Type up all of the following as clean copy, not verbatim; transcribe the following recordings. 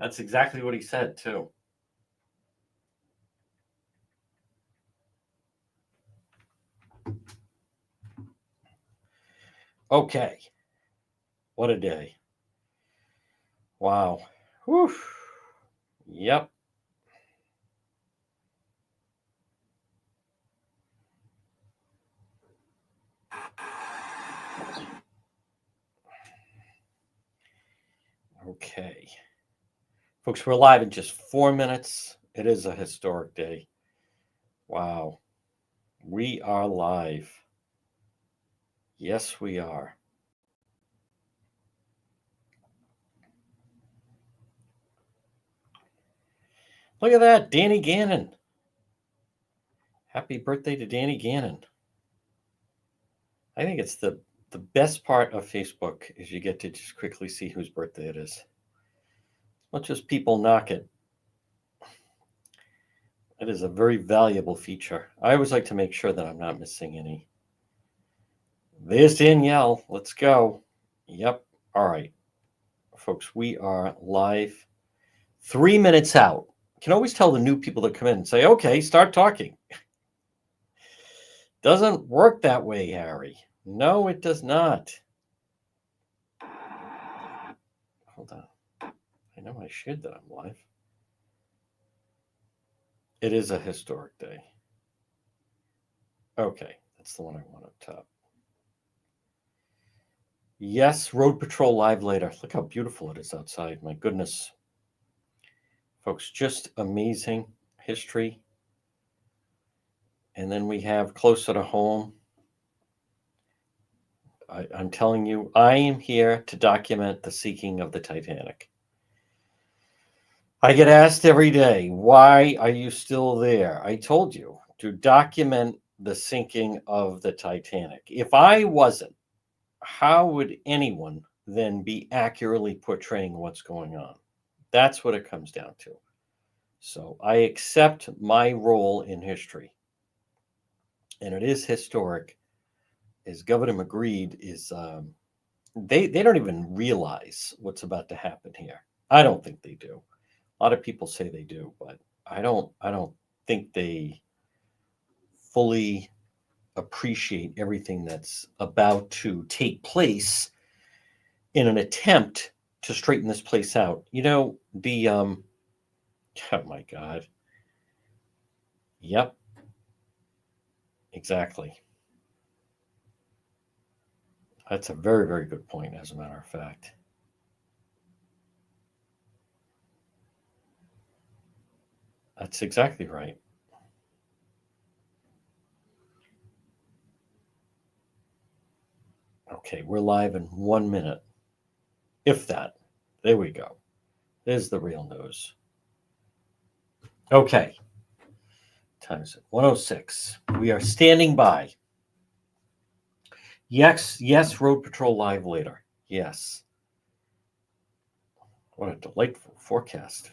That's exactly what he said, too. Okay. What a day. Wow. Whew. Yep. Okay. Folks, we're live in just 4 minutes. It is a historic day. Wow. We are live. Yes, we are. Look at that, Danny Gannon. Happy birthday to Danny Gannon. I think it's the best part of Facebook is you get to just quickly see whose birthday it is. Not just people knock it. It is a very valuable feature. I always like to make sure that I'm not missing any. There's Danielle. Let's go. Yep. All right. Folks, we are live 3 minutes out. You can always tell the new people that come in and say, okay, start talking. Doesn't work that way, Harry. No, it does not. Hold on. I know I shared that I'm live. It is a historic day. Okay, that's the one I want up top. Yes, Road Patrol live later. Look how beautiful it is outside. My goodness. Folks, just amazing history. And then we have closer to home. I'm telling you, I am here to document the sinking of the Titanic. I get asked every day, why are you still there? I told you, to document the sinking of the Titanic. If I wasn't, how would anyone then be accurately portraying what's going on? That's what it comes down to. So I accept my role in history. And it is historic. As Governor McGreed is, they don't even realize what's about to happen here. I don't think they do. A lot of people say they do, but I don't think they fully appreciate everything that's about to take place in an attempt to straighten this place out. You know, the oh my God. Yep. Exactly. That's a very, very good point, as a matter of fact. That's exactly right. Okay, we're live in 1 minute. If that. There we go. There's the real news. Okay. Time is it? 1:06. We are standing by. Yes, Road Patrol live later. Yes. What a delightful forecast.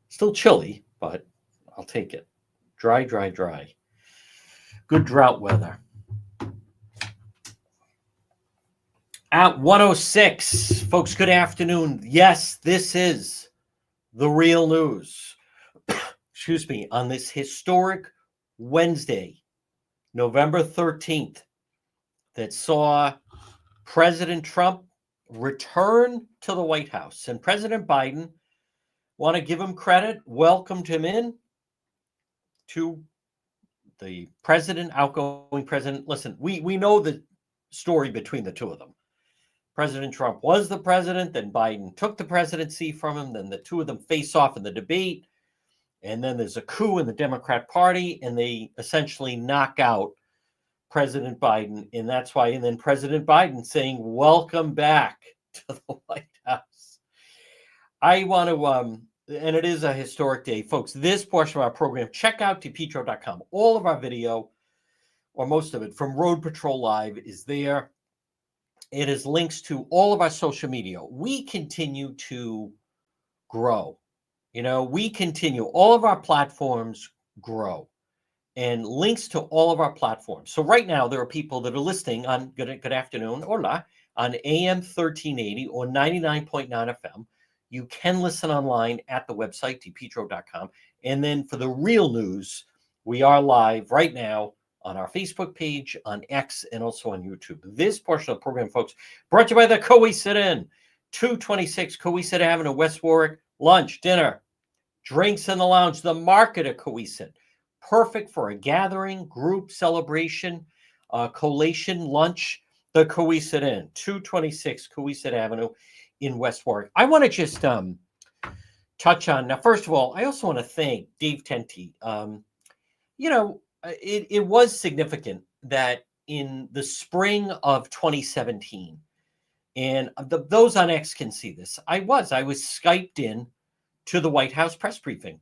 Still chilly, but I'll take it. Dry. Good drought weather. At 1:06, folks, good afternoon. Yes, this is the real news. Excuse me, on this historic Wednesday, November 13th, that saw President Trump return to the White House. And President Biden, want to give him credit, welcomed him in to the president, outgoing president. Listen, we know the story between the two of them. President Trump was the president, then Biden took the presidency from him, then the two of them face off in the debate, and then there's a coup in the Democrat Party, and they essentially knock out President Biden, and that's why, and then President Biden saying, welcome back to the White House. I want to, and it is a historic day. Folks, this portion of our program, check out depetro.com. All of our video, or most of it, from Road Patrol Live is there. It is links to all of our social media. We continue to grow. You know, we continue. All of our platforms grow. And links to all of our platforms. So right now, there are people that are listening on, good afternoon, hola, on AM 1380 or 99.9 FM. You can listen online at the website, dpetro.com. And then for the real news, we are live right now on our Facebook page, on X, and also on YouTube. This portion of the program, folks, brought to you by the Cowesett Inn, 226 Cowesett Avenue, West Warwick. Lunch, dinner, drinks in the lounge, the market at Cowesett. Perfect for a gathering, group celebration, collation, lunch. The Cowesett Inn, 226 Cowesett Avenue in West Warwick. I want to just touch on, now, first of all, I also want to thank Dave Tenti. It was significant that in the spring of 2017, and those on X can see this, I was Skyped in to the White House press briefing.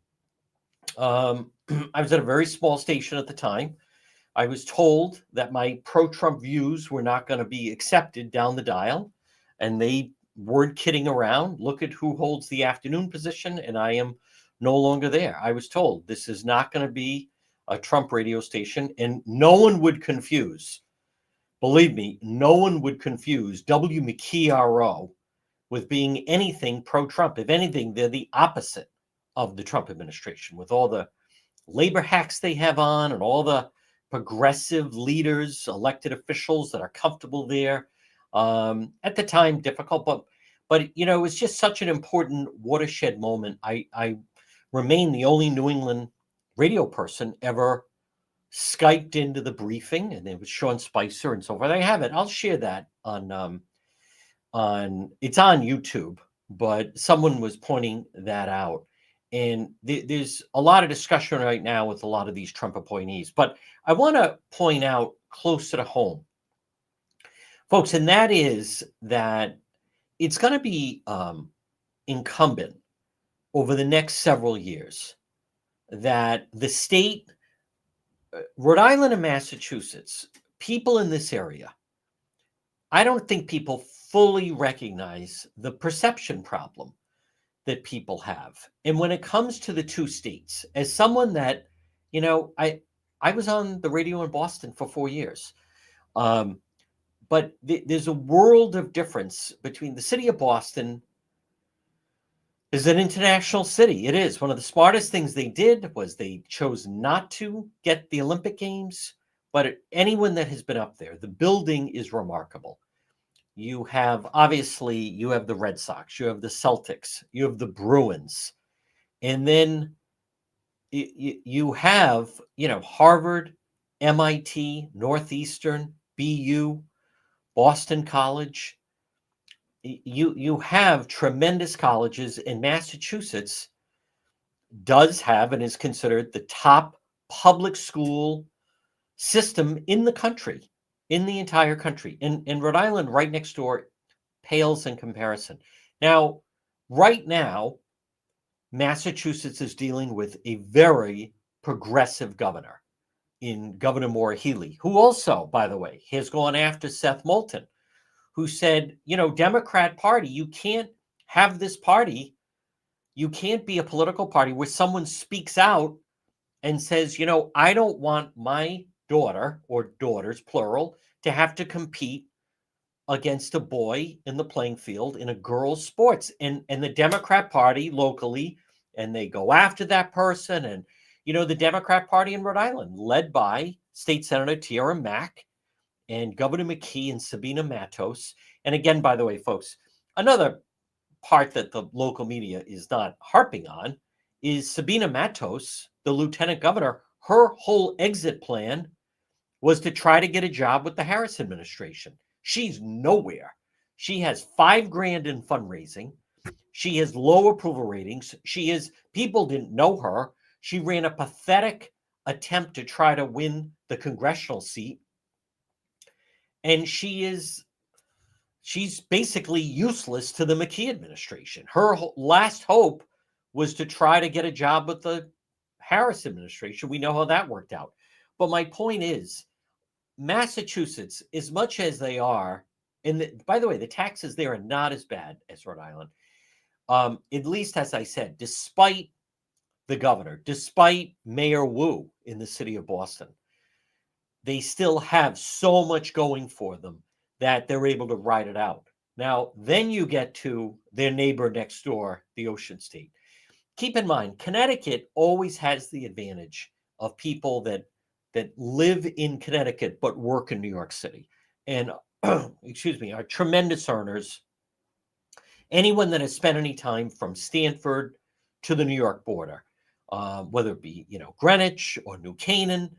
I was at a very small station at the time. I was told that my pro-Trump views were not going to be accepted down the dial, and they weren't kidding around. Look at who holds the afternoon position, and I am no longer there. I was told this is not going to be a Trump radio station, and no one would confuse, believe me, no one would confuse WMKRO with being anything pro-Trump. If anything, they're the opposite of the Trump administration, with all the labor hacks they have on and all the progressive leaders, elected officials that are comfortable there. At the time, difficult, but it was just such an important watershed moment. I remain the only New England radio person ever Skyped into the briefing, and it was Sean Spicer and so forth. I have it. I'll share that on it's on YouTube, but someone was pointing that out. And there's a lot of discussion right now with a lot of these Trump appointees. But I want to point out closer to home, folks, and that is that it's going to be incumbent over the next several years that the state, Rhode Island and Massachusetts, people in this area, I don't think people fully recognize the perception problem that people have. And when it comes to the two states, as someone that, I was on the radio in Boston for 4 years. But there's a world of difference between the city of Boston is an international city. It is. One of the smartest things they did was they chose not to get the Olympic Games, but anyone that has been up there, the building is remarkable. You have the Red Sox, you have the Celtics, you have the Bruins, and then you have, Harvard, MIT, Northeastern, BU, Boston College. You have tremendous colleges, and Massachusetts does have and is considered the top public school system in the country, in the entire country. And Rhode Island, right next door, pales in comparison. Now, right now, Massachusetts is dealing with a very progressive governor in Governor Maura Healey, who also, by the way, has gone after Seth Moulton, who said, Democrat Party, you can't have this party. You can't be a political party where someone speaks out and says, I don't want my daughter or daughters, plural, to have to compete against a boy in the playing field in a girls' sports. And the Democrat Party locally, and they go after that person. And, the Democrat Party in Rhode Island, led by State Senator Tiara Mack and Governor McKee and Sabina Matos. And again, by the way, folks, another part that the local media is not harping on is Sabina Matos, the lieutenant governor. Her whole exit plan was to try to get a job with the Harris administration. She's nowhere. She has $5,000 in fundraising. She has low approval ratings. People didn't know her. She ran a pathetic attempt to try to win the congressional seat. And she's basically useless to the McKee administration. Her last hope was to try to get a job with the Harris administration. We know how that worked out. But my point is, Massachusetts, as much as they are, and by the way, the taxes there are not as bad as Rhode Island. At least, as I said, despite the governor, despite Mayor Wu in the city of Boston, they still have so much going for them that they're able to ride it out. Now, then you get to their neighbor next door, the Ocean State. Keep in mind, Connecticut always has the advantage of people that live in Connecticut but work in New York City, and excuse me, are tremendous earners. Anyone that has spent any time from Stanford to the New York border, whether it be Greenwich or New Canaan,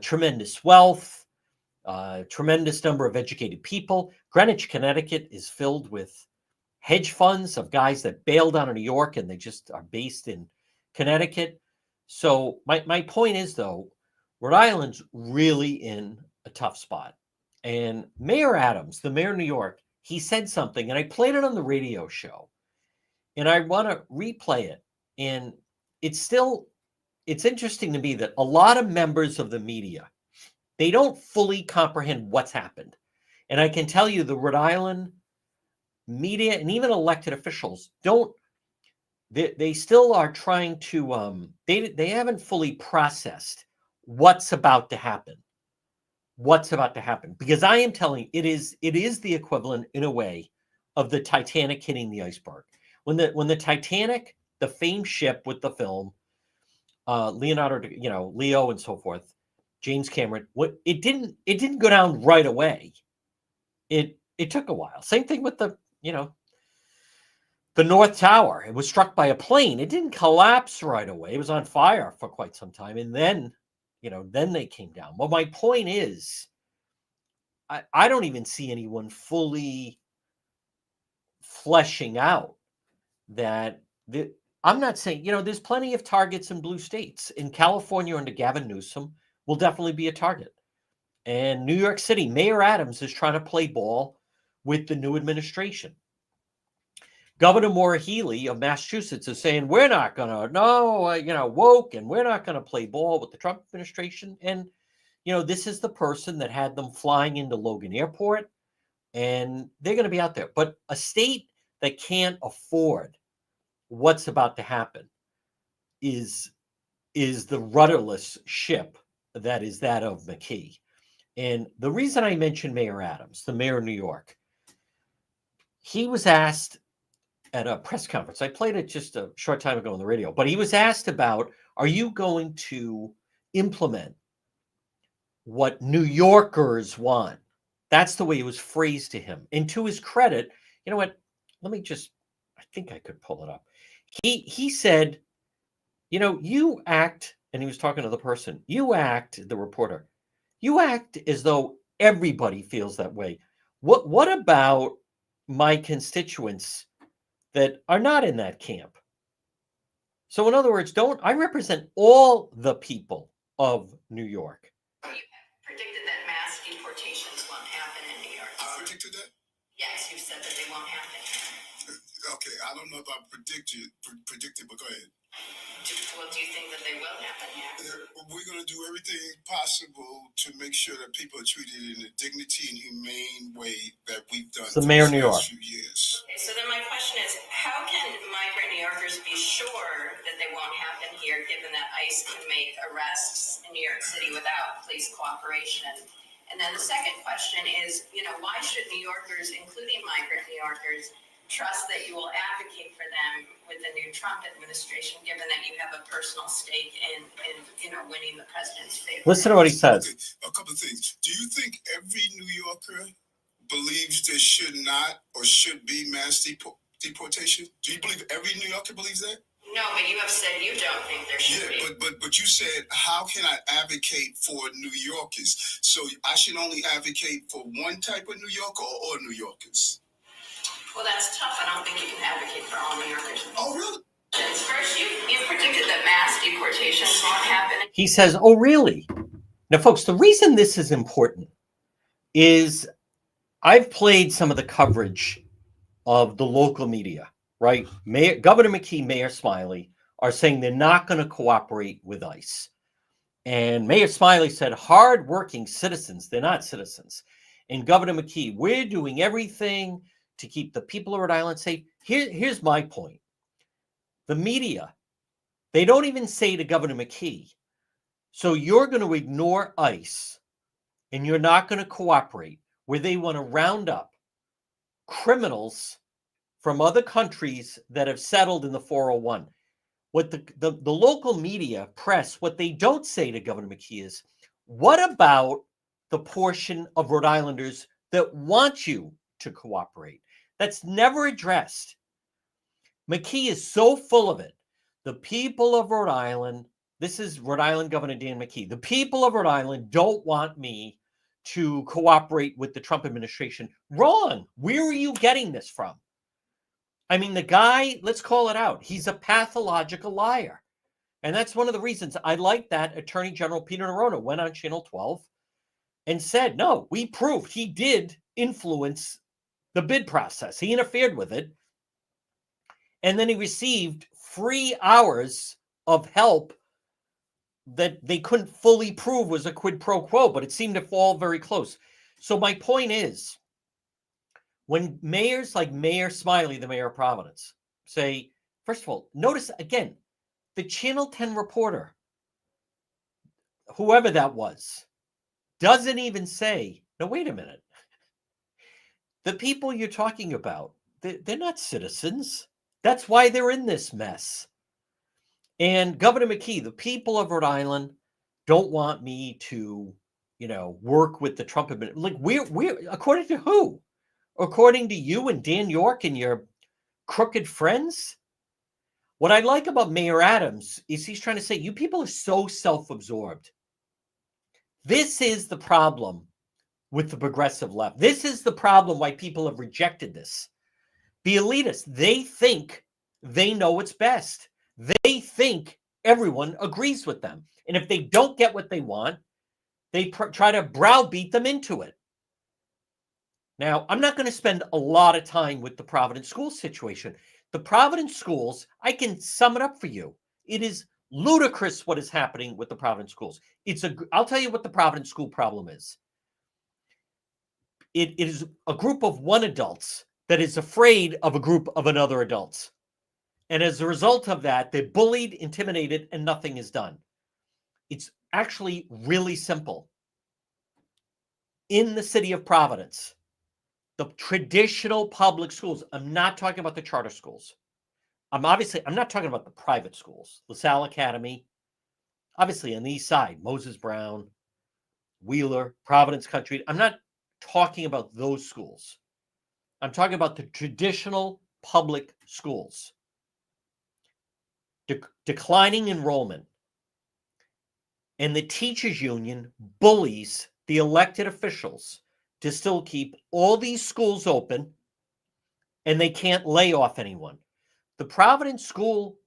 tremendous wealth, tremendous number of educated people. Greenwich, Connecticut is filled with hedge funds of guys that bailed out of New York and they just are based in Connecticut. So my point is, though, Rhode Island's really in a tough spot. And Mayor Adams, the mayor of New York, he said something, and I played it on the radio show, and I want to replay it. And it's interesting to me that a lot of members of the media, they don't fully comprehend what's happened. And I can tell you the Rhode Island media and even elected officials they still are trying to they haven't fully processed what's about to happen. Because I am telling it is the equivalent in a way of the Titanic hitting the iceberg. When the Titanic, the famed ship with the film, Leonardo, Leo and so forth, James Cameron, it didn't go down right away. It took a while. Same thing with the North Tower. It was struck by a plane. It didn't collapse right away. It was on fire for quite some time. And then, then they came down. Well, my point is, I don't even see anyone fully fleshing out that I'm not saying, there's plenty of targets in blue states. In California under Gavin Newsom will definitely be a target. And New York City, Mayor Adams is trying to play ball with the new administration. Governor Maura Healey of Massachusetts is saying, we're not going to, woke, and we're not going to play ball with the Trump administration. And, this is the person that had them flying into Logan Airport, and they're going to be out there. But a state that can't afford what's about to happen is the rudderless ship that is that of McKee. And the reason I mentioned Mayor Adams, the mayor of New York, he was asked at a press conference. I played it just a short time ago on the radio, but he was asked about, are you going to implement what New Yorkers want? That's the way it was phrased to him. And to his credit, you know what? I think I could pull it up. He said, you act, and he was talking to the person, the reporter, you act as though everybody feels that way. What about my constituents that are not in that camp? So in other words, I represent all the people of New York. You predicted that mass deportations won't happen in New York. I predicted that? Yes, you've said that they won't happen. Okay, I don't know if I predicted, but go ahead. Well, do you think that they will happen here? We're going to do everything possible to make sure that people are treated in a dignity and humane way that we've done the mayor of New York. Few years. Okay, so then my question is, how can migrant New Yorkers be sure that they won't happen here, given that ICE can make arrests in New York City without police cooperation? And then the second question is, why should New Yorkers, including migrant New Yorkers, trust that you will advocate for them with the new Trump administration, given that you have a personal stake in winning the president's favor? Listen to what he says. Okay, a couple of things. Do you think every New Yorker believes there should not or should be mass deportation? Do you believe every New Yorker believes that? No, but you have said you don't think there should be. But you said, how can I advocate for New Yorkers? So I should only advocate for one type of New Yorker or all New Yorkers? Well, that's tough. I don't think you can advocate for all New Yorkers. Oh, really? First, you predicted that mass deportations won't happen. He says, oh, really? Now, folks, the reason this is important is I've played some of the coverage of the local media, right? Governor McKee, Mayor Smiley are saying they're not going to cooperate with ICE. And Mayor Smiley said, hardworking citizens, they're not citizens. And Governor McKee, we're doing everything to keep the people of Rhode Island safe. Here's my point. The media, they don't even say to Governor McKee, so you're going to ignore ICE and you're not going to cooperate, where they want to round up criminals from other countries that have settled in the 401. What the local media press, what they don't say to Governor McKee is, what about the portion of Rhode Islanders that want you to cooperate? That's never addressed. McKee is so full of it. The people of Rhode Island, this is Rhode Island Governor Dan McKee, the people of Rhode Island don't want me to cooperate with the Trump administration. Wrong. Where are you getting this from? I mean, the guy, let's call it out. He's a pathological liar. And that's one of the reasons I like that Attorney General Peter Neronha went on Channel 12 and said, no, we proved he did influence the bid process. He interfered with it. And then he received 3 hours of help that they couldn't fully prove was a quid pro quo, but it seemed to fall very close. So my point is, when mayors like Mayor Smiley, the mayor of Providence, say, first of all, notice again, the Channel 10 reporter, whoever that was, doesn't even say, no, wait a minute. The people you're talking about, they're not citizens. That's why they're in this mess. And Governor McKee, the people of Rhode Island don't want me to, work with the Trump administration. Like, we're according to who? According to you and Dan York and your crooked friends? What I like about Mayor Adams is he's trying to say, you people are so self-absorbed. This is the problem with the progressive left. This is the problem why people have rejected this. The elitists, they think they know what's best. They think everyone agrees with them. And if they don't get what they want, they try to browbeat them into it. Now, I'm not going to spend a lot of time with the Providence school situation. The Providence schools, I can sum it up for you. It is ludicrous what is happening with the Providence schools. I'll tell you what the Providence school problem is. It is a group of one adults that is afraid of a group of another adults. And as a result of that, they're bullied, intimidated, and nothing is done. It's actually really simple. In the city of Providence, the traditional public schools, I'm not talking about the charter schools. I'm not talking about the private schools. LaSalle Academy, obviously on the east side, Moses Brown, Wheeler, Providence Country. I'm not talking about those schools. I'm talking about the traditional public schools. Declining enrollment. And the teachers union bullies the elected officials to still keep all these schools open, and they can't lay off anyone. The Providence school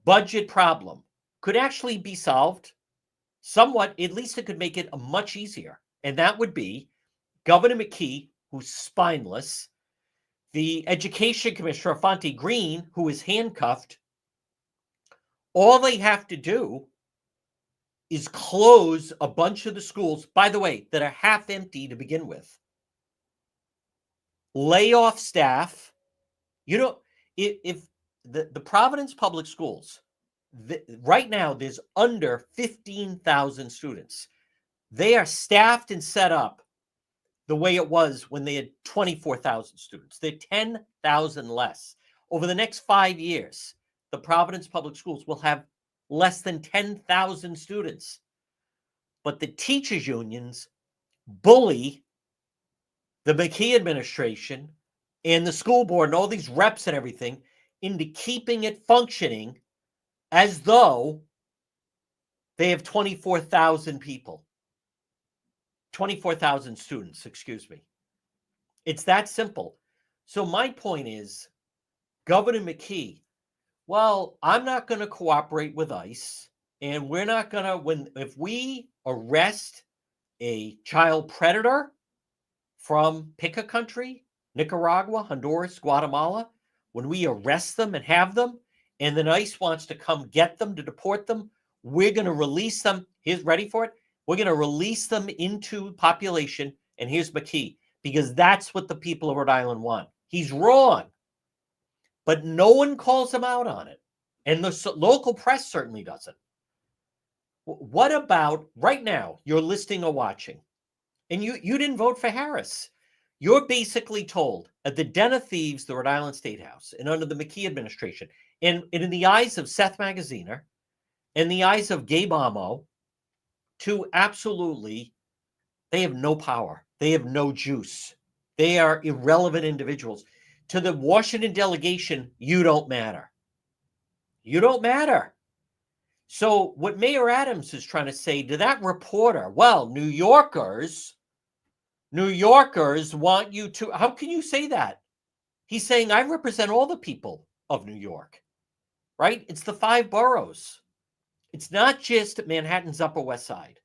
budget problem could actually be solved somewhat. At least it could make it much easier. And that would be Governor McKee, who's spineless, the education commissioner, Fonte Green, who is handcuffed. All they have to do is close a bunch of the schools, by the way, that are half empty to begin with. Lay off staff. If the Providence public schools, right now there's under 15,000 students. They are staffed and set up the way it was when they had 24,000 students. They're 10,000 less. Over the next 5 years, the Providence public schools will have less than 10,000 students. But the teachers unions bully the McKee administration and the school board and all these reps and everything into keeping it functioning as though they have 24,000 people. 24,000 students, excuse me. It's that simple. So my point is, Governor McKee, well, I'm not going to cooperate with ICE, and we're not going to, if we arrest a child predator from pick a country, Nicaragua, Honduras, Guatemala, when we arrest them and have them, and then ICE wants to come get them to deport them, we're going to release them. Here's, ready for it? We're going to release them into population, and here's McKee, because that's what the people of Rhode Island want. He's wrong, but no one calls him out on it, and the local press certainly doesn't. What about right now, you're listening or watching, and you didn't vote for Harris. You're basically told at the den of thieves, the Rhode Island State House, and under the McKee administration, and in the eyes of Seth Magaziner, in the eyes of Gabe Amo, to absolutely, they have no power. They have no juice. They are irrelevant individuals. To the Washington delegation, you don't matter. You don't matter. So what Mayor Adams is trying to say to that reporter, well, New Yorkers want you to, how can you say that? He's saying, I represent all the people of New York, right? It's the 5 boroughs. It's not just Manhattan's Upper West Side.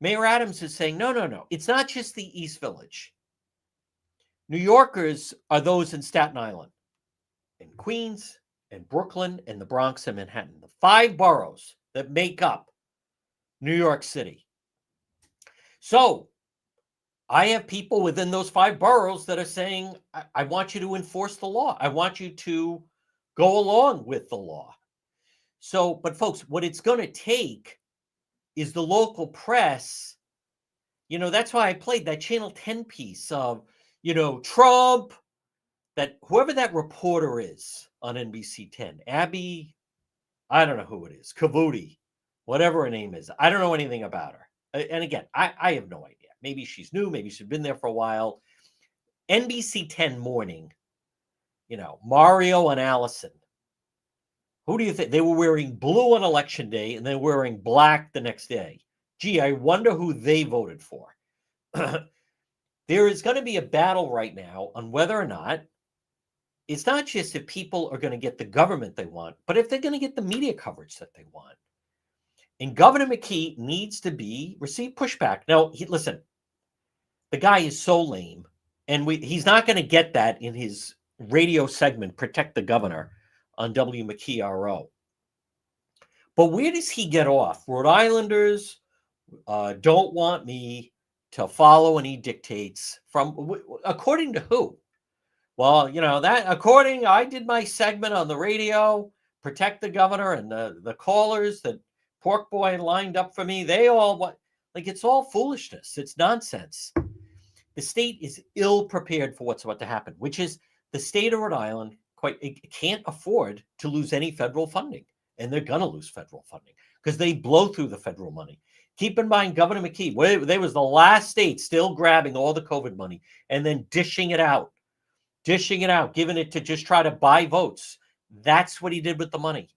Mayor Adams is saying, no. It's not just the East Village. New Yorkers are those in Staten Island, in Queens, and Brooklyn, and the Bronx, and Manhattan. The 5 boroughs that make up New York City. So I have people within those 5 boroughs that are saying, I want you to enforce the law. I want you to go along with the law. So, but folks, what it's going to take is the local press. You know, that's why I played that Channel 10 piece of, Trump, that whoever that reporter is on NBC 10, Abby, I don't know who it is, Cavuti, whatever her name is. I don't know anything about her. And again, I have no idea. Maybe she's new. Maybe she's been there for a while. NBC 10 morning, Mario and Allison. Who do you think? They were wearing blue on election day and then wearing black the next day. Gee, I wonder who they voted for. There is going to be a battle right now on whether or not, it's not just if people are going to get the government they want, but if they're going to get the media coverage that they want. And Governor McKee needs to receive pushback. Now, listen, the guy is so lame, and he's not going to get that in his radio segment, Protect the Governor, on W. McKee RO. But where does he get off? Rhode Islanders don't want me to follow any dictates according to who? Well, I did my segment on the radio, Protect the Governor, and the callers that Pork Boy lined up for me, they all it's all foolishness. It's nonsense. The state is ill prepared for what's about to happen, which is the state of Rhode Island it can't afford to lose any federal funding. And they're going to lose federal funding because they blow through the federal money. Keep in mind, Governor McKee, they was the last state still grabbing all the COVID money and then dishing it out, giving it to just try to buy votes. That's what he did with the money.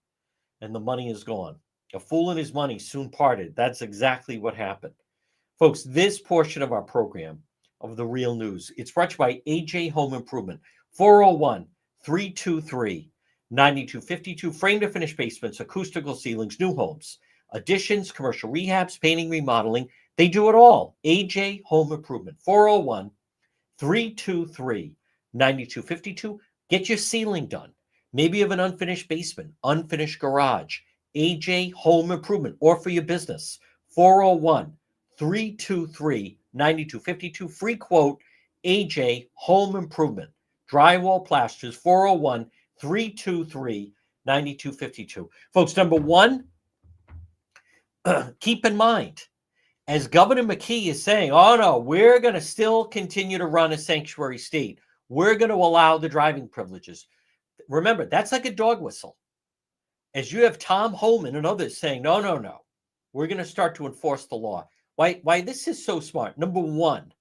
And the money is gone. A fool and his money soon parted. That's exactly what happened. Folks, this portion of our program of The Real News, it's brought to you by AJ Home Improvement, 401-323-9252. Frame to finish basements, acoustical ceilings, new homes, additions, commercial rehabs, painting, remodeling. They do it all. AJ Home Improvement, 401-323-9252. Get your ceiling done. Maybe you have an unfinished basement, unfinished garage. AJ Home Improvement, or for your business, 401-323-9252. Free quote, AJ Home Improvement. Drywall plasters, 401-323-9252. Folks, number one, keep in mind, as Governor McKee is saying, oh no, we're going to still continue to run a sanctuary state. We're going to allow the driving privileges. Remember, that's like a dog whistle. As you have Tom Homan and others saying, no, we're going to start to enforce the law. Why this is so smart. Number one,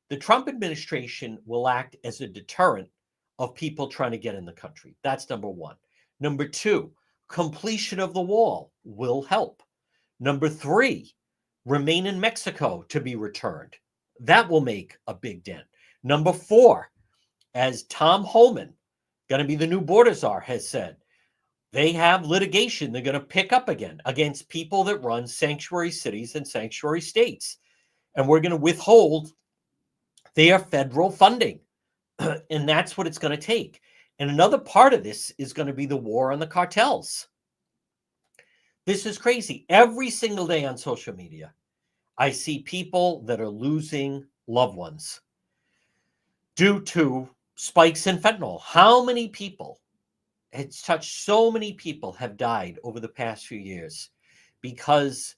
the Trump administration will act as a deterrent of people trying to get in the country. That's number one. Number two, completion of the wall will help. Number three, remain in Mexico to be returned. That will make a big dent. Number four, as Tom Homan, going to be the new border czar, has said, they have litigation they're going to pick up again against people that run sanctuary cities and sanctuary states. And we're going to withhold their federal funding. And that's what it's going to take. And another part of this is going to be the war on the cartels. This is crazy. Every single day on social media, I see people that are losing loved ones due to spikes in fentanyl. How many people, it's touched so many people, have died over the past few years because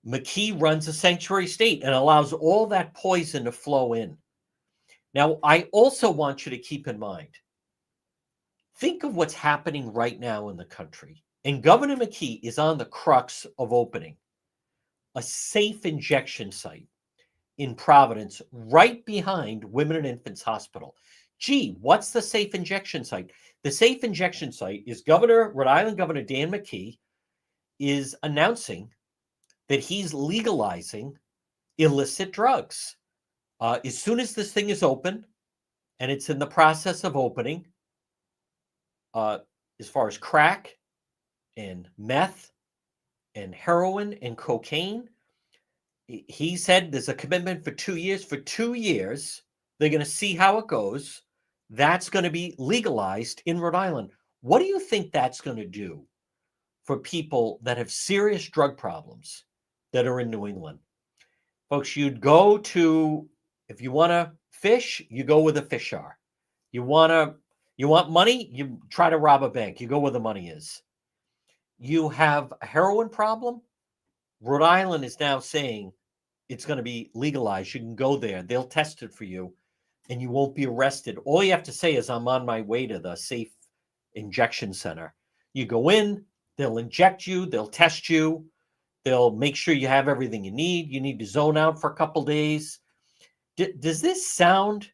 McKee runs a sanctuary state and allows all that poison to flow in. Now, I also want you to keep in mind, think of what's happening right now in the country. And Governor McKee is on the crux of opening a safe injection site in Providence, right behind Women and Infants Hospital. Gee, what's the safe injection site? The safe injection site is Rhode Island Governor Dan McKee is announcing that he's legalizing illicit drugs. As soon as this thing is open, and it's in the process of opening, as far as crack and meth and heroin and cocaine, he said there's a commitment for 2 years. For 2 years, they're going to see how it goes. That's going to be legalized in Rhode Island. What do you think that's going to do for people that have serious drug problems that are in New England? Folks, you'd go to, if you want to fish, you go where the fish are. You want money, you try to rob a bank. You go where the money is. You have a heroin problem. Rhode Island is now saying it's going to be legalized. You can go there. They'll test it for you, and you won't be arrested. All you have to say is, I'm on my way to the safe injection center. You go in, they'll inject you, they'll test you, they'll make sure you have everything you need. You need to zone out for a couple days. Does this sound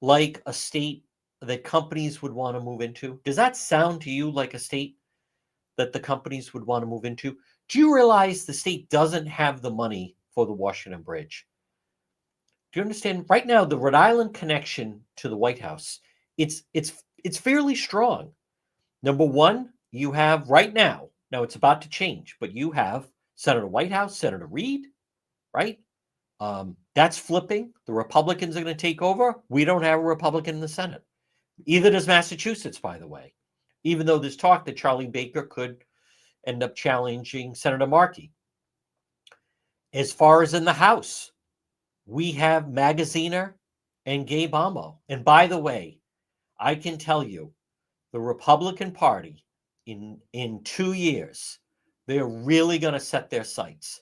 like a state that companies would want to move into? Does that sound to you like a state that the companies would want to move into? Do you realize the state doesn't have the money for the Washington Bridge? Do you understand? Right now, the Rhode Island connection to the White House, it's fairly strong. Number one, you have right now it's about to change, but you have Senator Whitehouse, Senator Reid, right? That's flipping. The Republicans are going to take over. We don't have a Republican in the Senate. Either does Massachusetts, by the way, even though there's talk that Charlie Baker could end up challenging Senator Markey. As far as in the House, we have Magaziner and Gabe Amo. And by the way, I can tell you, the Republican Party in 2 years, they're really going to set their sights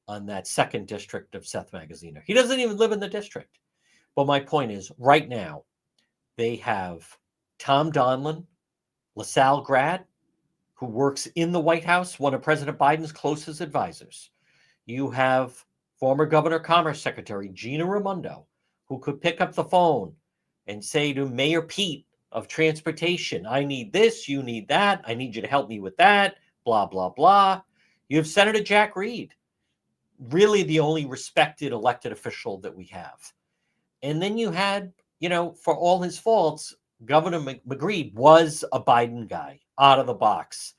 on that 2nd district of Seth Magaziner. He doesn't even live in the district. But my point is, right now, they have Tom Donlin, LaSalle grad, who works in the White House, one of President Biden's closest advisors. You have former Governor Commerce Secretary Gina Raimondo, who could pick up the phone and say to Mayor Pete of Transportation, I need this, you need that, I need you to help me with that, blah, blah, blah. You have Senator Jack Reed, really the only respected elected official that we have. And then you had, for all his faults, Governor McGreed was a Biden guy out of the box.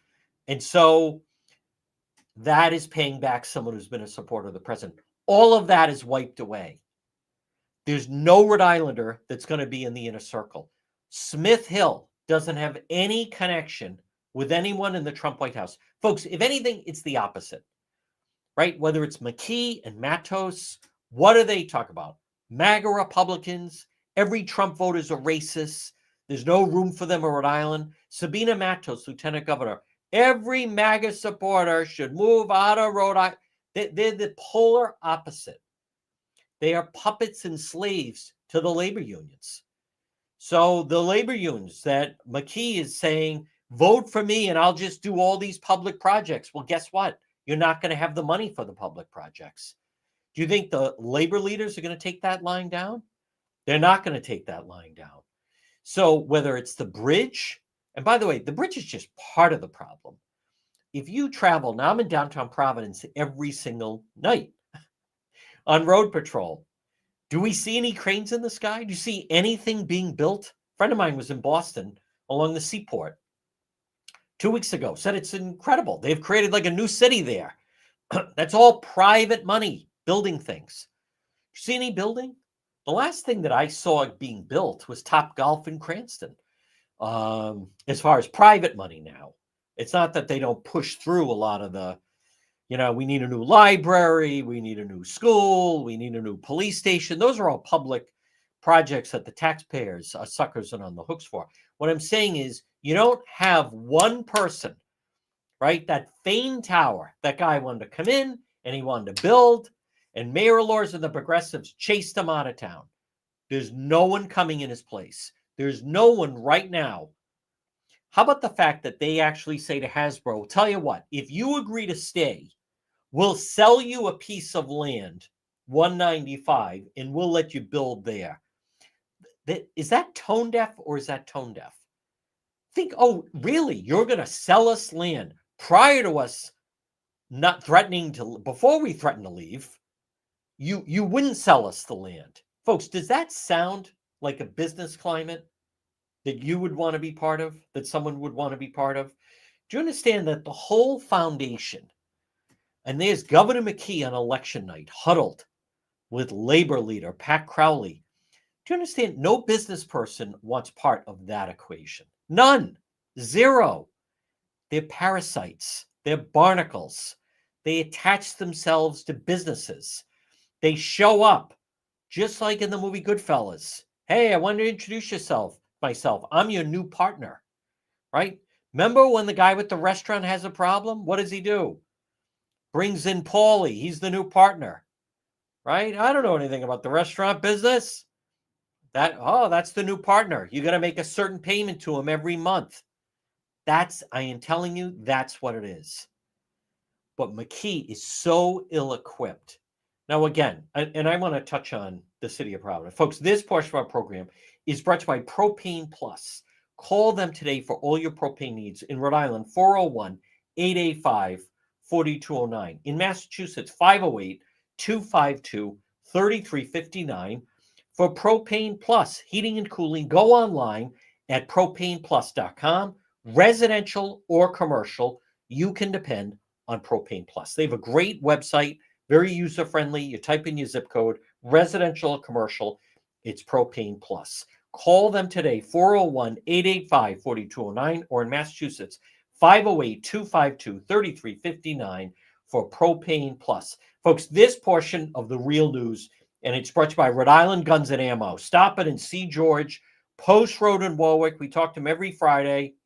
And so that is paying back someone who's been a supporter of the president. All of that is wiped away. There's no Rhode Islander that's going to be in the inner circle. Smith Hill doesn't have any connection with anyone in the Trump White House. Folks, if anything, it's the opposite, right? Whether it's McKee and Matos, what do they talk about? MAGA Republicans, every Trump voter is a racist. There's no room for them in Rhode Island. Sabina Matos, Lieutenant Governor, every MAGA supporter should move out of Rhode Island. They're the polar opposite. They are puppets and slaves to the labor unions. So the labor unions that McKee is saying, vote for me and I'll just do all these public projects. Well, guess what? You're not going to have the money for the public projects. Do you think the labor leaders are going to take that line down? They're not going to take that line down. So whether it's the bridge, and by the way, the bridge is just part of the problem. If you travel, now I'm in downtown Providence every single night on road patrol. Do we see any cranes in the sky? Do you see anything being built? A friend of mine was in Boston along the seaport 2 weeks ago, said it's incredible. They've created like a new city there. That's all private money building things. You see any building? The last thing that I saw being built was Topgolf in Cranston. As far as private money now, it's not that they don't push through a lot of the, we need a new library, we need a new school, we need a new police station. Those are all public projects that the taxpayers are suckers and on the hooks for. What I'm saying is you don't have one person, right? That Fane Tower, that guy wanted to come in, and he wanted to build, and Mayor Elorza and the progressives chased him out of town. There's no one coming in his place. There's no one right now. How about the fact that they actually say to Hasbro, tell you what, if you agree to stay, we'll sell you a piece of land, 195, and we'll let you build there. Is that tone deaf or is that tone deaf? Think, oh, really? You're going to sell us land prior to us not threatening to, before we threaten to leave, you wouldn't sell us the land. Folks, does that sound like a business climate that you would want to be part of, that someone would want to be part of? Do you understand that the whole foundation, and there's Governor McKee on election night, huddled with labor leader Pat Crowley. Do you understand? No business person wants part of that equation. None. Zero. They're parasites. They're barnacles. They attach themselves to businesses. They show up, just like in the movie Goodfellas. Hey, I want to introduce myself. I'm your new partner, right? Remember when the guy with the restaurant has a problem? What does he do? Brings in Paulie. He's the new partner, right? I don't know anything about the restaurant business. That's the new partner. You got to make a certain payment to him every month. I am telling you, that's what it is. But McKee is so ill-equipped. Now, again, and I want to touch on the city of Providence. Folks, this portion of our program is brought to you by Propane Plus. Call them today for all your propane needs. In Rhode Island, 401-885-4209. In Massachusetts, 508-252-3359. For Propane Plus, heating and cooling, go online at propaneplus.com. Residential or commercial, you can depend on Propane Plus. They have a great website, very user-friendly. You type in your zip code, residential or commercial, it's Propane Plus. Call them today, 401-885-4209, or in Massachusetts, 508-252-3359 for Propane Plus. Folks, this portion of the real news, and it's brought to you by Rhode Island Guns and Ammo. Stop it and see George, Post Road in Warwick. We talk to him every Friday.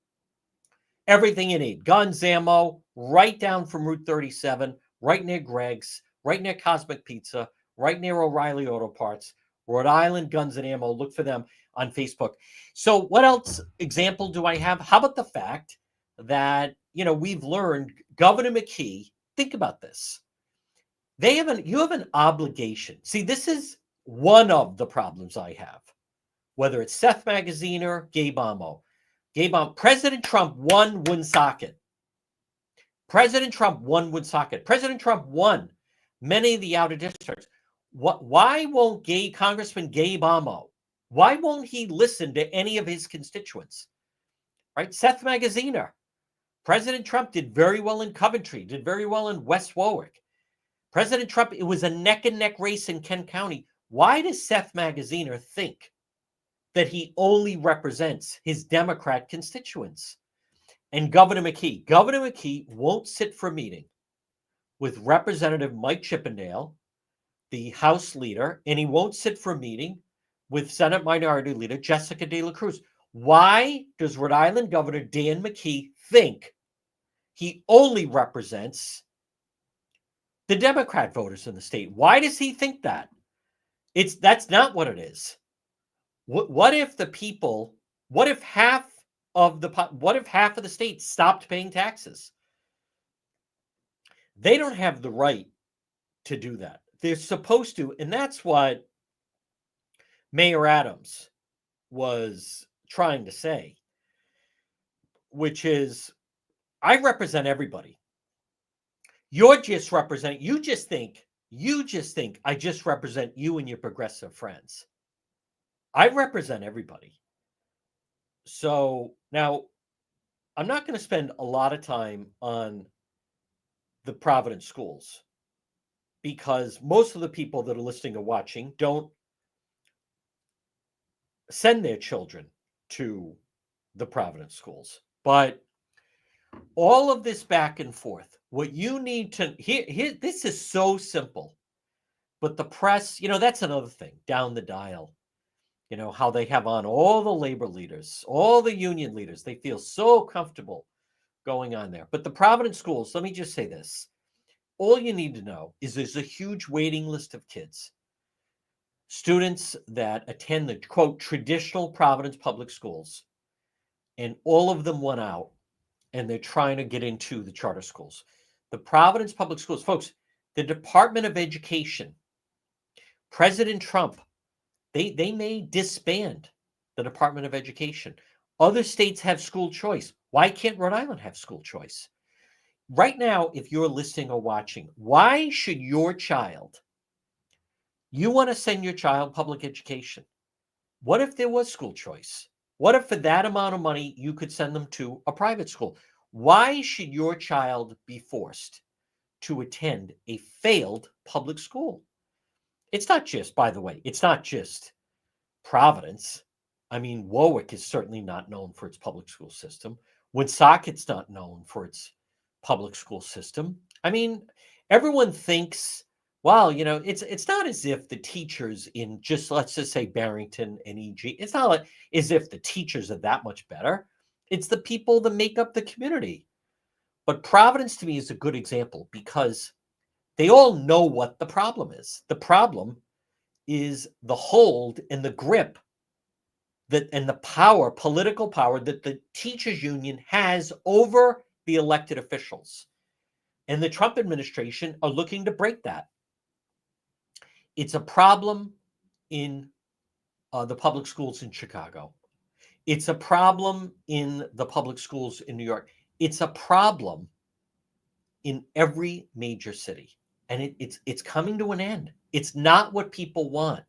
Everything you need, guns, ammo, right down from Route 37, right near Greg's, right near Cosmic Pizza, right near O'Reilly Auto Parts, Rhode Island Guns and Ammo. Look for them on Facebook. So what else example do I have? How about the fact that, we've learned Governor McKee, think about this. You have an obligation. See, this is one of the problems I have, whether it's Seth Magaziner, Gabe Amo. President Trump won Woonsocket. President Trump won many of the outer districts. Why won't Congressman Gabe Amo, why won't he listen to any of his constituents? Right? Seth Magaziner. President Trump did very well in Coventry, did very well in West Warwick. President Trump, it was a neck-and-neck race in Kent County. Why does Seth Magaziner think that he only represents his Democrat constituents? And Governor McKee won't sit for a meeting with Representative Mike Chippendale, the House leader, and he won't sit for a meeting with Senate Minority Leader Jessica De La Cruz. Why does Rhode Island Governor Dan McKee think he only represents the Democrat voters in the state? Why does he think that? That's not what it is. What if half of the state stopped paying taxes? They don't have the right to do that. They're supposed to, and that's what Mayor Adams was trying to say, which is, I represent everybody. You just think I just represent you and your progressive friends. I represent everybody. So now I'm not going to spend a lot of time on the Providence schools because most of the people that are listening or watching don't send their children to the Providence schools. But all of this back and forth, what you need to here, this is so simple. But the press, that's another thing down the dial. How they have on all the labor leaders, all the union leaders. They feel so comfortable going on there. But the Providence schools, let me just say this. All you need to know is there's a huge waiting list of kids. students that attend the, quote, traditional Providence public schools, and all of them went out and they're trying to get into the charter schools. The Providence public schools, folks, the Department of Education, President Trump, they may disband the Department of Education. Other states have school choice. Why can't Rhode Island have school choice? Right now, if you're listening or watching, why should your child, you want to send your child public education? What if there was school choice? What if for that amount of money, you could send them to a private school? Why should your child be forced to attend a failed public school? It's not just, by the way, it's not just Providence. I mean, Warwick is certainly not known for its public school system. Woonsocket's not known for its public school system. I mean, everyone thinks, well, you know, it's not as if the teachers in just, let's just say, Barrington and EG, it's not like as if the teachers are that much better. It's the people that make up the community. But Providence to me is a good example because they all know what the problem is. The problem is the hold and the grip that and the power, political power that the teachers union has over the elected officials. And the Trump administration are looking to break that. It's a problem in the public schools in Chicago. It's a problem in the public schools in New York. It's a problem in every major city. And it's coming to an end. It's not what people want.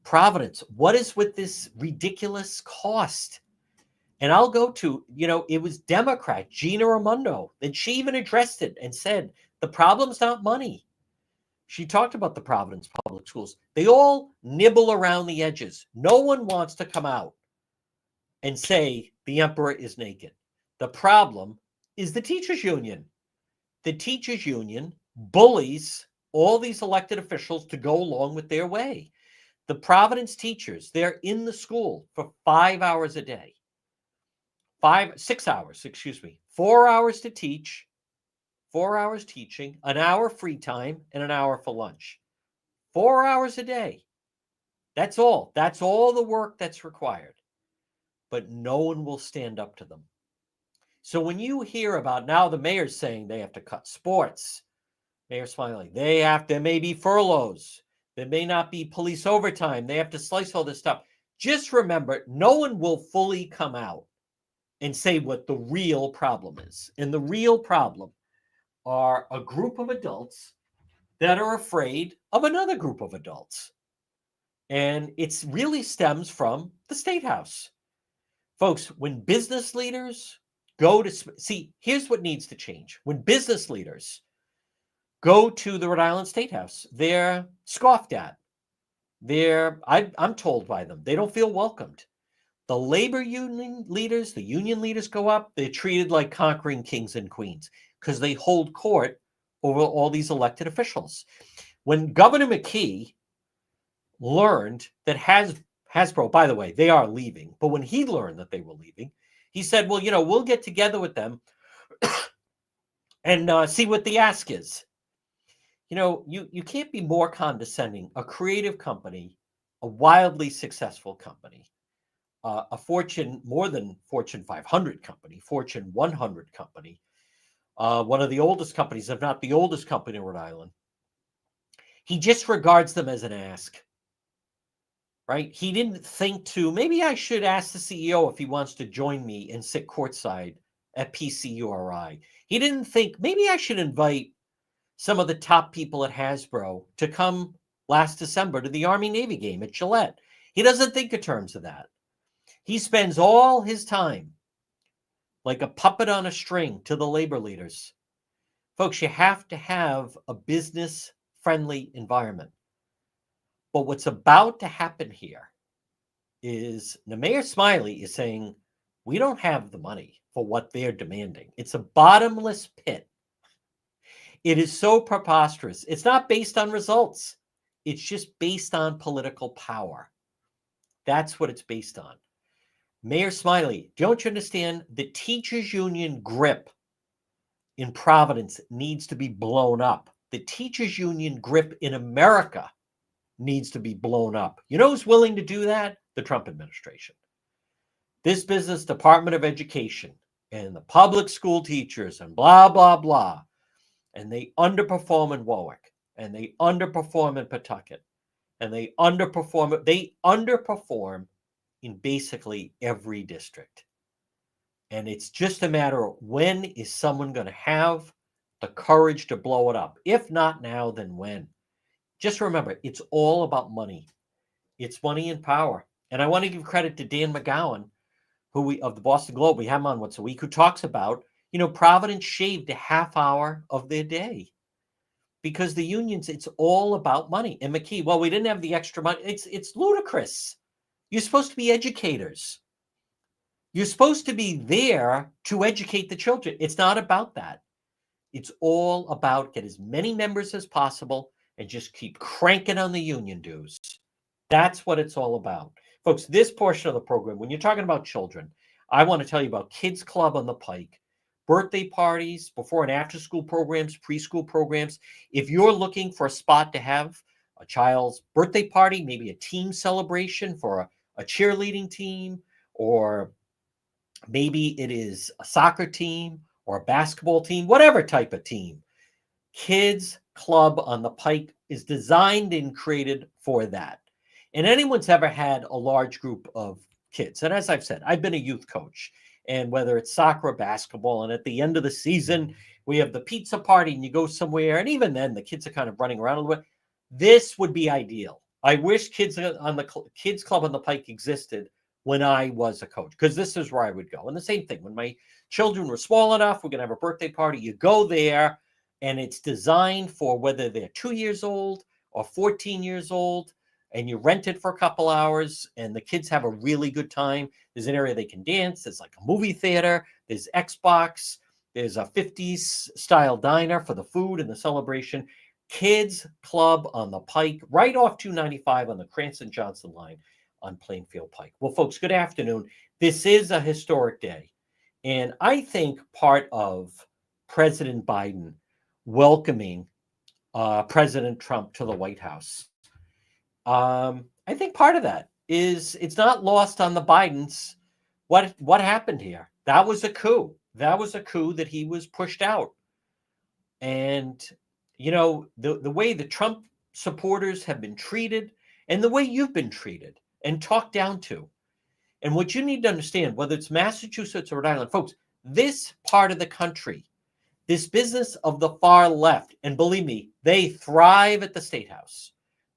Providence, what is with this ridiculous cost? And I'll go to, you know, it was Democrat Gina Raimondo, and she even addressed it and said, the problem's not money. She talked about the Providence public schools. They all nibble around the edges. No one wants to come out and say the emperor is naked. The problem is the teachers union. The teachers union bullies all these elected officials to go along with their way. The Providence teachers, they're in the school for 5 hours a day. 6 hours, 4 hours to teach, 4 hours teaching, an hour free time, and an hour for lunch. 4 hours a day. That's all. That's all the work that's required. But no one will stand up to them. So when you hear about now the mayor's saying they have to cut sports, Mayor Smiley, there may be furloughs. There may not be police overtime. They have to slice all this stuff. Just remember, no one will fully come out and say what the real problem is. And the real problem are a group of adults that are afraid of another group of adults. And it really stems from the State House. Folks, when business leaders go to see, here's what needs to change. When business leaders go to the Rhode Island State House, they're scoffed at. I'm told by them, they don't feel welcomed. The labor union leaders, the union leaders go up, they're treated like conquering kings and queens because they hold court over all these elected officials. When Governor McKee learned that Hasbro, by the way, they are leaving, but when he learned that they were leaving, he said, well, you know, we'll get together with them and see what the ask is. You know, you can't be more condescending. A creative company, a wildly successful company, a more than Fortune 500 company, Fortune 100 company, one of the oldest companies, if not the oldest company in Rhode Island. He just regards them as an ask, right? He didn't think maybe I should ask the CEO if he wants to join me and sit courtside at PCURI. He didn't think maybe I should invite some of the top people at Hasbro to come last December to the Army-Navy game at Gillette. He doesn't think in terms of that. He spends all his time like a puppet on a string to the labor leaders. Folks, you have to have a business-friendly environment. But what's about to happen here is the Mayor Smiley is saying, we don't have the money for what they're demanding. It's a bottomless pit. It is so preposterous. It's not based on results. It's just based on political power. That's what it's based on. Mayor Smiley, don't you understand? The teachers union grip in Providence needs to be blown up. The teachers union grip in America needs to be blown up. You know who's willing to do that? The Trump administration. This business, Department of Education, and the public school teachers, and blah, blah, blah. And they underperform in Warwick, and they underperform in Pawtucket, and they underperform in basically every district. And it's just a matter of when is someone going to have the courage to blow it up? If not now, then when? Just remember, it's all about money. It's money and power. And I want to give credit to Dan McGowan, of the Boston Globe. We have him on once a week, who talks about, Providence shaved a half hour of their day because the unions, it's all about money. And McKee, well, we didn't have the extra money. It's ludicrous. You're supposed to be educators. You're supposed to be there to educate the children. It's not about that. It's all about get as many members as possible and just keep cranking on the union dues. That's what it's all about. Folks, this portion of the program, when you're talking about children, I want to tell you about Kids Club on the Pike, birthday parties, before and after school programs, preschool programs. If you're looking for a spot to have a child's birthday party, maybe a team celebration for a cheerleading team, or maybe it is a soccer team or a basketball team, whatever type of team, Kids Club on the Pike is designed and created for that. And anyone's ever had a large group of kids, and as I've said, I've been a youth coach, and whether it's soccer or basketball, and at the end of the season, we have the pizza party and you go somewhere, and even then the kids are kind of running around a little bit. This would be ideal. I wish Kids Club on the Pike existed when I was a coach, because this is where I would go. And the same thing, when my children were small enough, we're going to have a birthday party, you go there, and it's designed for whether they're 2 years old or 14 years old, and you rent it for a couple hours, and the kids have a really good time. There's an area they can dance. There's like a movie theater. There's Xbox. There's a 50s style diner for the food and the celebration. Kids Club on the Pike, right off 295 on the Cranston-Johnson line on Plainfield Pike. Well, folks, good afternoon. This is a historic day. And I think part of President Biden welcoming President Trump to the White House, I think part of that is it's not lost on the Bidens what happened here. That was a coup. That was a coup that he was pushed out. And, the way the Trump supporters have been treated and the way you've been treated and talked down to. And what you need to understand, whether it's Massachusetts or Rhode Island, folks, this part of the country, this business of the far left, and believe me, they thrive at the State House.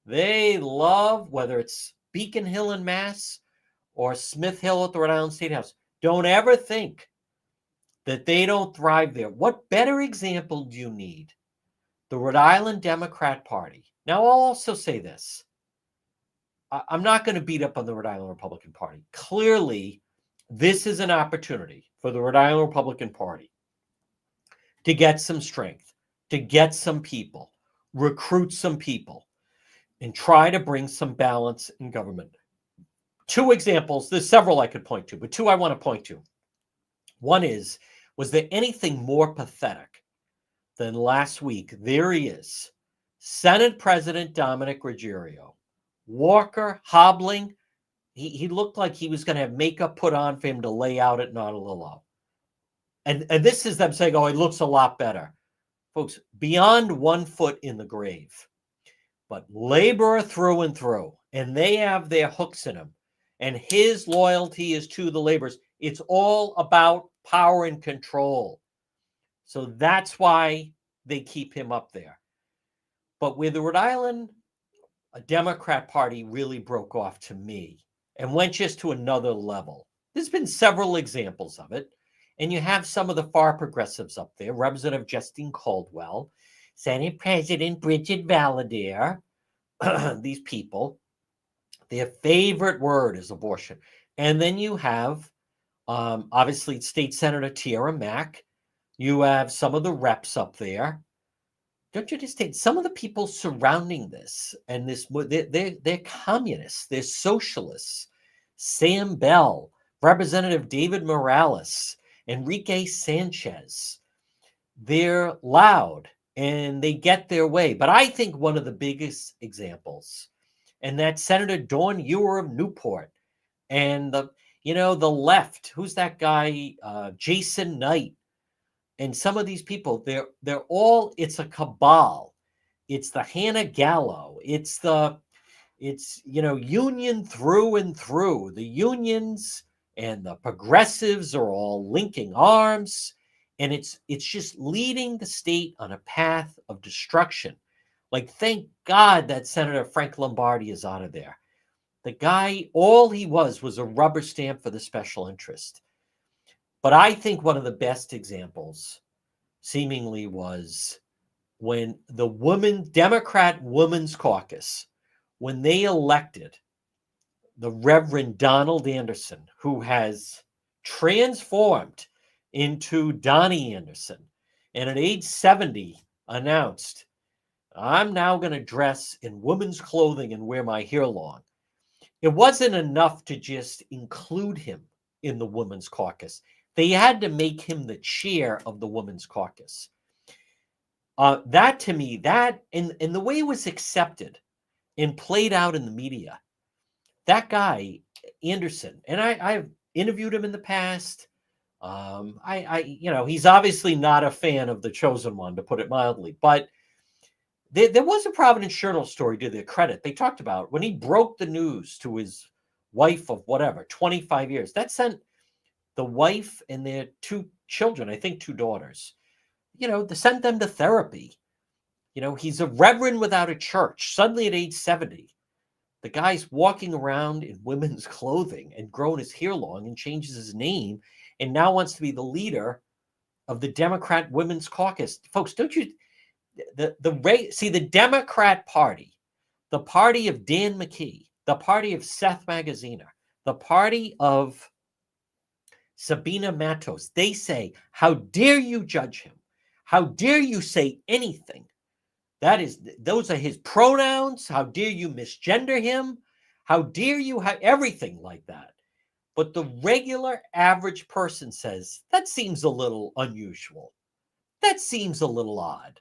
They love, whether it's Beacon Hill in Mass or Smith Hill at the Rhode Island State House. Don't ever think that they don't thrive there. What better example do you need? The Rhode Island Democrat Party. Now, I'll also say this. I'm not going to beat up on the Rhode Island Republican Party. Clearly, this is an opportunity for the Rhode Island Republican Party to get some strength, to get some people, recruit some people, and try to bring some balance in government. Two examples, there's several I could point to, but two I want to point to. One is, was there anything more pathetic than last week? There he is, Senate President Dominic Ruggerio, walker, hobbling. He looked like he was going to have makeup put on for him to lay out at Nautilillo. And this is them saying, oh, he looks a lot better. Folks, beyond 1 foot in the grave, but laborer through and through, and they have their hooks in him, and his loyalty is to the laborers. It's all about power and control. So that's why they keep him up there. But with the Rhode Island, a Democrat Party really broke off to me and went just to another level. There's been several examples of it. And you have some of the far progressives up there, Representative Justine Caldwell, Senate President Bridget Valadair, these people, their favorite word is abortion. And then you have, obviously, State Senator Tiara Mack. You have some of the reps up there. Don't you understand? Some of the people surrounding this, and this, they're communists, they're socialists. Sam Bell, Representative David Morales, Enrique Sanchez. They're loud and they get their way. But I think one of the biggest examples and that Senator Dawn Ewer of Newport, and the left. Who's that guy? Jason Knight, and some of these people. They're all. It's a cabal. It's the Hannah Gallo. It's union through and through. The unions and the progressives are all linking arms, and it's just leading the state on a path of destruction. Like, thank God that Senator Frank Lombardi is out of there. The guy, all he was a rubber stamp for the special interest. But I think one of the best examples seemingly was when the Democrat Women's Caucus, when they elected the Reverend Donald Anderson, who has transformed into Donnie Anderson, and at age 70 announced, I'm now going to dress in women's clothing and wear my hair long. It wasn't enough to just include him in the Women's Caucus. They had to make him the chair of the Women's Caucus. That, to me, and the way it was accepted and played out in the media, that guy, Anderson, and I've interviewed him in the past. He's obviously not a fan of the chosen one, to put it mildly, but there was a Providence Journal story, to their credit. They talked about when he broke the news to his wife of 25 years. That sent the wife and their 2 children, I think 2 daughters, they sent them to therapy. He's a reverend without a church. Suddenly at age 70, the guy's walking around in women's clothing and growing his hair long and changes his name and now wants to be the leader of the Democrat Women's Caucus. Folks, don't you... the Democrat Party, the party of Dan McKee, the party of Seth Magaziner, the party of Sabina Matos, they say, how dare you judge him? How dare you say anything? Those are his pronouns. How dare you misgender him? How dare you have everything like that? But the regular average person says, that seems a little unusual. That seems a little odd.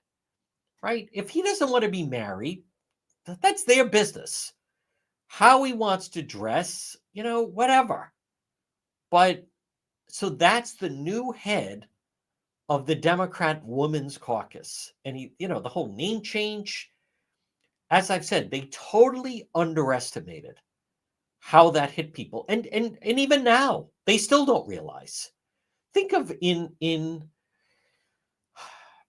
Right? If he doesn't want to be married, that's their business. How he wants to dress, whatever. But so that's the new head of the Democrat Women's Caucus. And the whole name change, as I've said, they totally underestimated how that hit people. And even now, they still don't realize. Think of in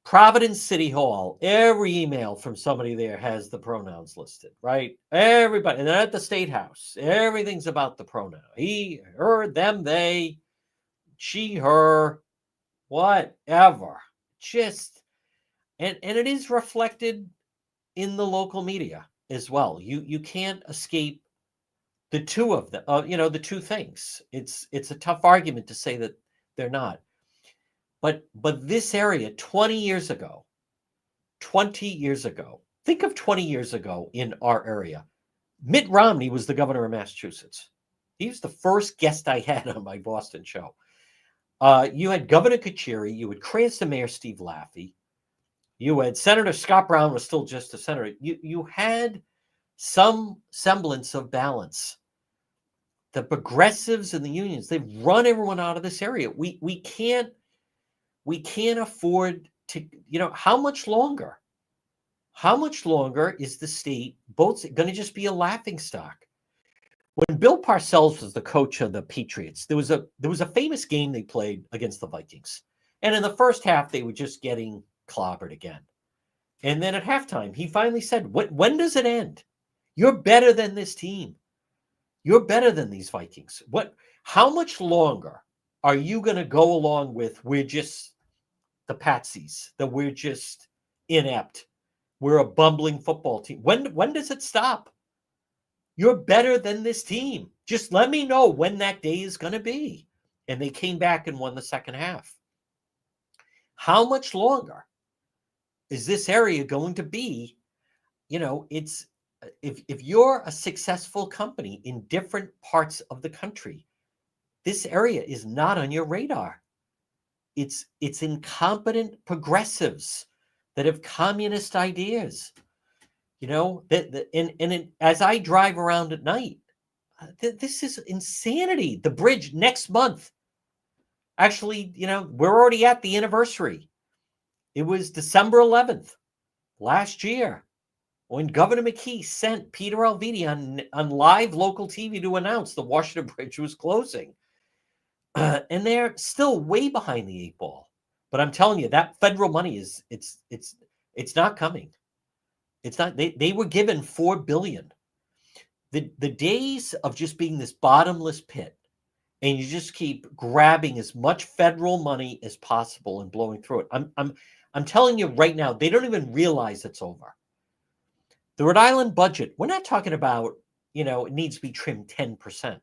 Providence City Hall, every email from somebody there has the pronouns listed, right? Everybody. And then at the State House, everything's about the pronoun. He, her, them, they, she, her, whatever. And it is reflected in the local media as well. You can't escape the two of them, the two things. It's a tough argument to say that they're not. But this area, 20 years ago, think of 20 years ago in our area. Mitt Romney was the governor of Massachusetts. He was the first guest I had on my Boston show. You had Governor Carcieri, you had Cranston Mayor Steve Laffey, you had Senator Scott Brown was still just a senator. You had some semblance of balance. The progressives and the unions, they've run everyone out of this area. We can't afford to, how much longer? How much longer is the state both going to just be a laughingstock? When Bill Parcells was the coach of the Patriots, there was a famous game they played against the Vikings. And in the first half, they were just getting clobbered again. And then at halftime, he finally said, when does it end? You're better than this team. You're better than these Vikings. How much longer are you going to go along with we're just the patsies, that we're just inept, we're a bumbling football team? When does it stop? You're better than this team. Just let me know when that day is going to be. And they came back and won the second half. How much longer is this area going to be? It's if you're a successful company in different parts of the country, this area is not on your radar. It's incompetent progressives that have communist ideas. As I drive around at night, this is insanity. The bridge next month. Actually, we're already at the anniversary. It was December 11th last year when Governor McKee sent Peter Alviti on live local TV to announce the Washington Bridge was closing. And they're still way behind the 8 ball. But I'm telling you, that federal money it's not coming. It's not. They were given $4 billion. The days of just being this bottomless pit, and you just keep grabbing as much federal money as possible and blowing through it. I'm telling you right now, they don't even realize it's over. The Rhode Island budget, we're not talking about, it needs to be trimmed 10%.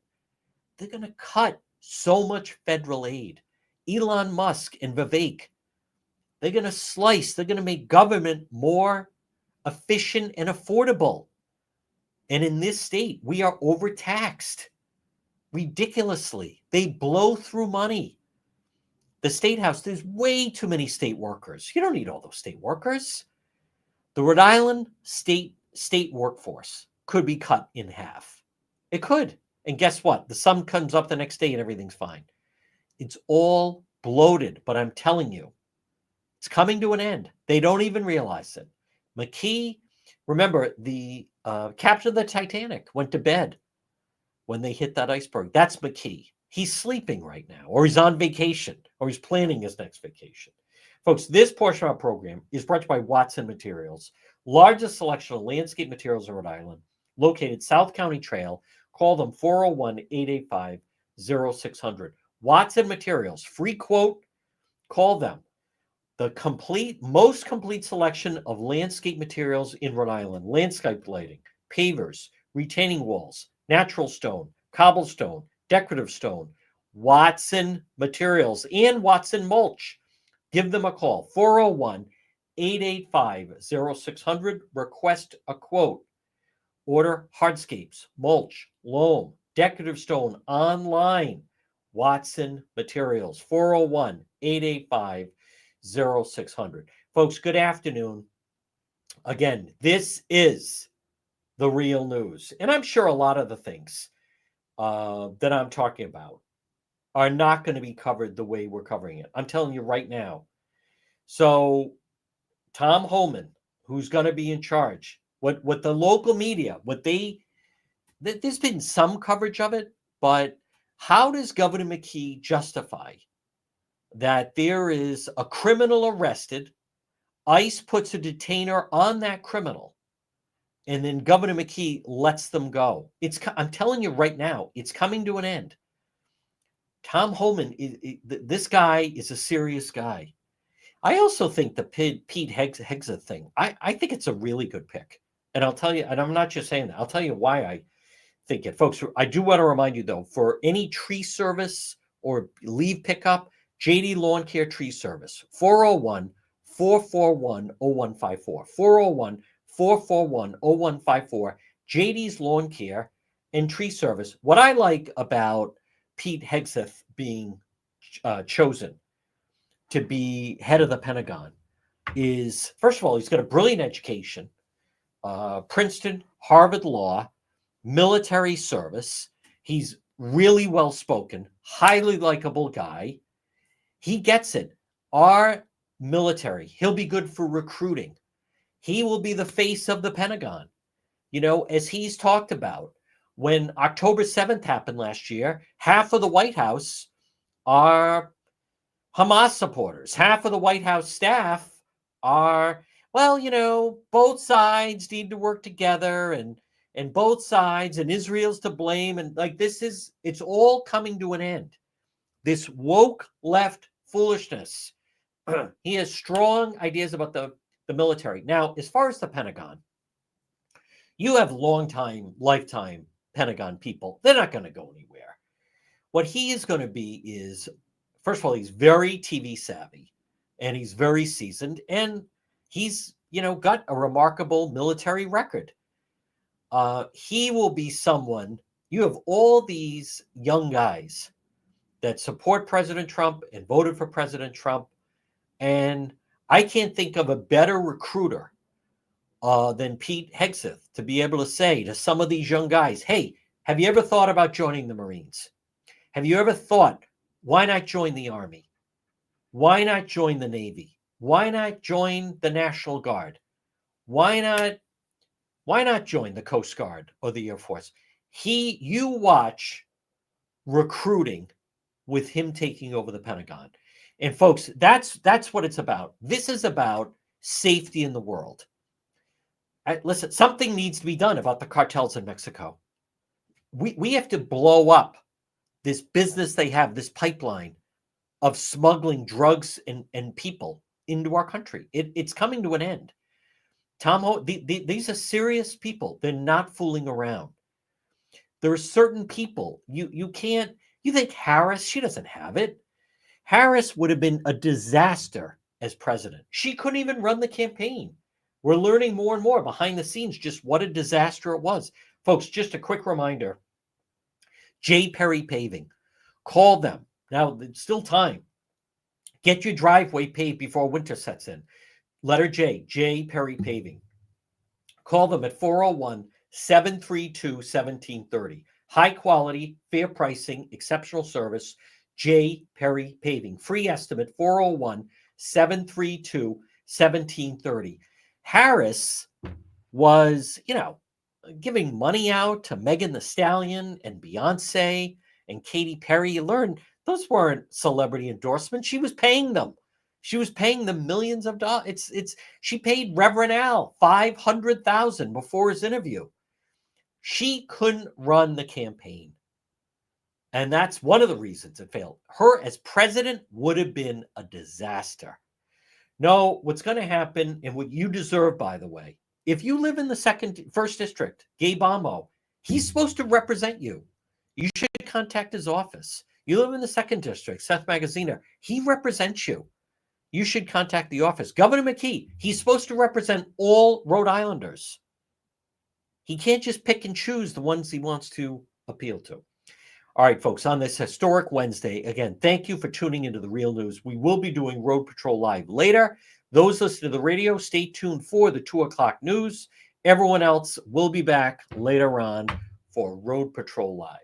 They're going to cut so much federal aid. Elon Musk and Vivek, they're going to slice, they're going to make government more efficient and affordable. And in this state, we are overtaxed ridiculously. They blow through money. The State House, there's way too many state workers. You don't need all those state workers. The Rhode Island state workforce could be cut in half. It could. And guess what? The sun comes up the next day and everything's fine. It's all bloated, but I'm telling you, it's coming to an end. They don't even realize it. McKee, remember, the captain of the Titanic went to bed when they hit that iceberg. That's McKee. He's sleeping right now, or he's on vacation, or he's planning his next vacation. Folks, this portion of our program is brought to you by Watson Materials, largest selection of landscape materials in Rhode Island, located South County Trail. Call them 401-885-0600. Watson Materials, free quote. Call them. The most complete selection of landscape materials in Rhode Island: landscape lighting, pavers, retaining walls, natural stone, cobblestone, decorative stone. Watson Materials and Watson Mulch. Give them a call, 401-885-0600. Request a quote. Order hardscapes, mulch, loam, decorative stone online. Watson Materials, 401-885-0600. Folks, good afternoon. Again, this is the real news. And I'm sure a lot of the things that I'm talking about are not going to be covered the way we're covering it. I'm telling you right now. So Tom Homan, who's going to be in charge, what the local media, there's been some coverage of it, but how does Governor McKee justify that there is a criminal arrested, ICE puts a detainer on that criminal, and then Governor McKee lets them go? I'm telling you right now, it's coming to an end. Tom Homan, this guy is a serious guy. I also think the Pete Hegseth thing, I think it's a really good pick. And I'll tell you, and I'm not just saying that, I'll tell you why I think it. Folks, I do want to remind you, though, for any tree service or leave pickup, JD Lawn Care Tree Service, 401-441-0154. 401-441-0154. JD's Lawn Care and Tree Service. What I like about Pete Hegseth being chosen to be head of the Pentagon is, first of all, he's got a brilliant education, Princeton, Harvard Law, military service. He's really well-spoken, highly likable guy. He gets it. Our military, he'll be good for recruiting. He will be the face of the Pentagon. As he's talked about, when October 7th happened last year, half of the White House are Hamas supporters. Half of the White House staff are, both sides need to work together, and both sides, and Israel's to blame. And it's all coming to an end. This woke left foolishness. He has strong ideas about the military. Now, as far as the Pentagon, you have lifetime Pentagon people. They're not going to go anywhere. What he is going to be is, first of all, he's very TV savvy, and he's very seasoned, and he's, got a remarkable military record. He will be someone, you have all these young guys that support President Trump and voted for President Trump, and I can't think of a better recruiter than Pete Hegseth to be able to say to some of these young guys, hey, have you ever thought about joining the Marines? Have you ever thought, why not join the Army? Why not join the Navy? Why not join the National Guard? Why not join the Coast Guard or the Air Force? You watch recruiting with him taking over the Pentagon. And folks, that's what it's about. This is about safety in the world. Listen, something needs to be done about the cartels in Mexico. We have to blow up this business they have, this pipeline of smuggling drugs and people into our country. It's coming to an end. These are serious people. They're not fooling around. There are certain people you can't. You think Harris? She doesn't have it. Harris would have been a disaster as president. She couldn't even run the campaign. We're learning more and more behind the scenes just what a disaster it was. Folks, just a quick reminder. J. Perry Paving. Call them. Now, it's still time. Get your driveway paved before winter sets in. Letter J. J. Perry Paving. Call them at 401-732-1730. High quality, fair pricing, exceptional service. J. Perry Paving. Free estimate 401-732-1730. Harris was, giving money out to Megan Thee Stallion and Beyonce and Katy Perry. You learn those weren't celebrity endorsements. She was paying them. She was paying them millions of dollars. She paid Reverend Al $500,000 before his interview. She couldn't run the campaign. And that's one of the reasons it failed. Her as president would have been a disaster. No, what's going to happen, and what you deserve, by the way, if you live in the first district, Gabe Amo, he's supposed to represent you. You should contact his office. You live in the 2nd district, Seth Magaziner, he represents you. You should contact the office. Governor McKee, he's supposed to represent all Rhode Islanders. He can't just pick and choose the ones he wants to appeal to. All right, folks, on this historic Wednesday, again, thank you for tuning into The Real News. We will be doing Road Patrol Live later. Those listening to the radio, stay tuned for the 2 o'clock news. Everyone else will be back later on for Road Patrol Live.